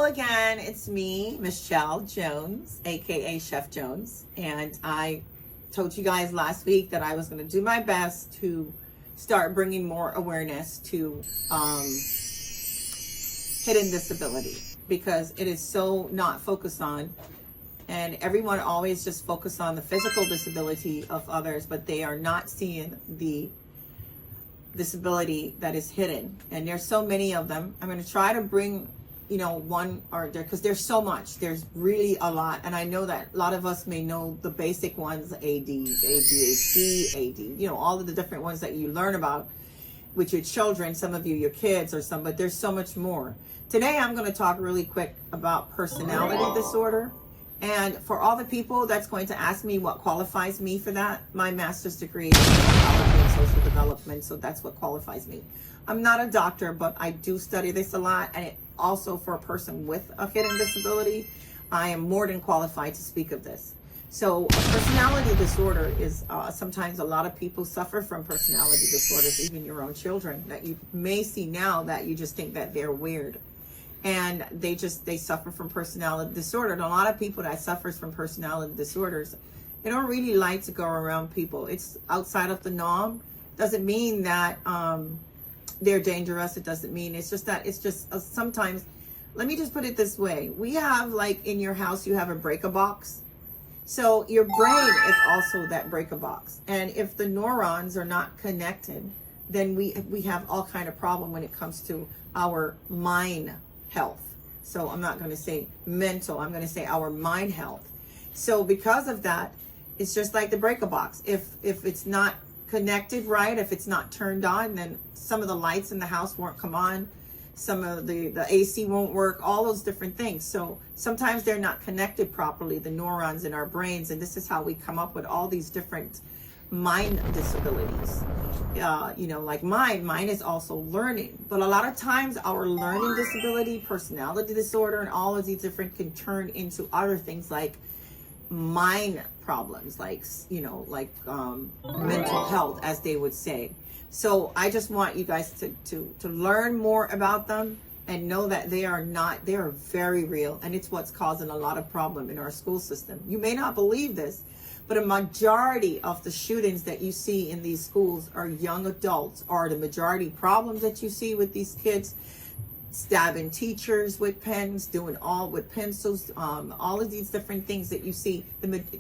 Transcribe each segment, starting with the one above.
again. It's me, Michelle Jones, aka Chef Jones, and I told you guys last week that I was going to do my best to start bringing more awareness to hidden disability, because it is so not focused on, and everyone always just focus on the physical disability of others, but they are not seeing the disability that is hidden. And there's so many of them. I'm going to try to bring one or there, because there's so much. There's really a lot, and I know that a lot of us may know the basic ones: AD, ADHD, AD, all of the different ones that you learn about with your children, some of you your kids, or some, but there's so much more. Today I'm going to talk really quick about personality disorder. And for all the people that's going to ask me what qualifies me for that, my master's degree is in psychology and social development, so that's what qualifies me. I'm not a doctor, but I do study this a lot, and also for a person with a hidden disability, I am more than qualified to speak of this. So personality disorder is sometimes a lot of people suffer from personality disorders, even your own children, that you may see now that you just think that they're weird. And they suffer from personality disorder. And a lot of people that suffers from personality disorders, they don't really like to go around people. It's outside of the norm. Doesn't mean that they're dangerous. It doesn't mean, it's just that it's just sometimes, let me just put it this way. We have, like, in your house, you have a breaker box. So your brain is also that breaker box. And if the neurons are not connected, then we have all kind of problem when it comes to our mind health. So I'm not going to say mental, I'm going to say our mind health. So because of that, it's just like the breaker box. If it's not connected right, if it's not turned on, then some of the lights in the house won't come on, some of the AC won't work, all those different things. So sometimes they're not connected properly, the neurons in our brains, and this is how we come up with all these different mind disabilities. Like mine is also learning, but a lot of times our learning disability, personality disorder, and all of these different can turn into other things like mind problems, like mental health, as they would say. So I just want you guys to learn more about them and know that they are very real, and it's what's causing a lot of problem in our school system. You may not believe this, but a majority of the shootings that you see in these schools are young adults, or the majority problems that you see with these kids, stabbing teachers with pens, doing all with pencils, all of these different things that you see.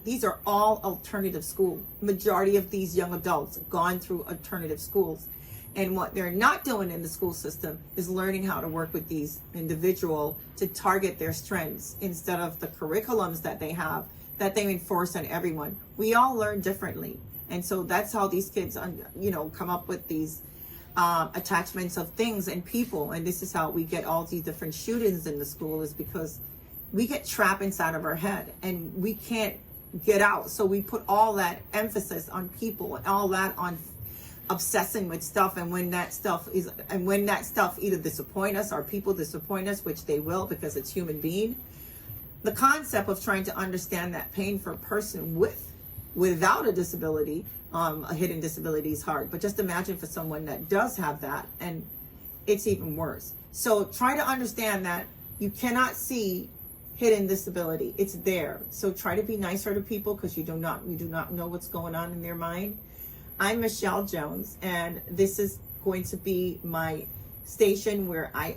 These are all alternative school. Majority of these young adults have gone through alternative schools. And what they're not doing in the school system is learning how to work with these individuals to target their strengths, instead of the curriculums that they have that they enforce on everyone. We all learn differently. And so that's how these kids, come up with these attachments of things and people. And this is how we get all these different shootings in the school, is because we get trapped inside of our head and we can't get out. So we put all that emphasis on people and all that on obsessing with stuff. And when that stuff either disappoint us, or people disappoint us, which they will, because it's human being, the concept of trying to understand that pain for a person without a disability, a hidden disability, is hard. But just imagine for someone that does have that, and it's even worse. So try to understand that you cannot see hidden disability. It's there. So try to be nicer to people, because you do not know what's going on in their mind. I'm Michelle Jones, and this is going to be my station where I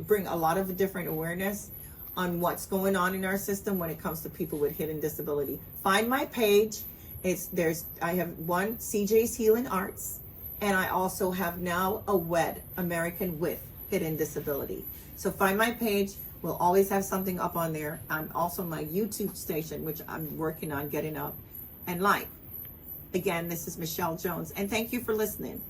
bring a lot of different awareness on what's going on in our system when it comes to people with hidden disability. Find my page. I have one, CJ's Healing Arts, and I also have now a WED, American with Hidden Disability. So find my page. We'll always have something up on there. I'm also my YouTube station, which I'm working on getting up and like. Again, this is Michelle Jones, and thank you for listening.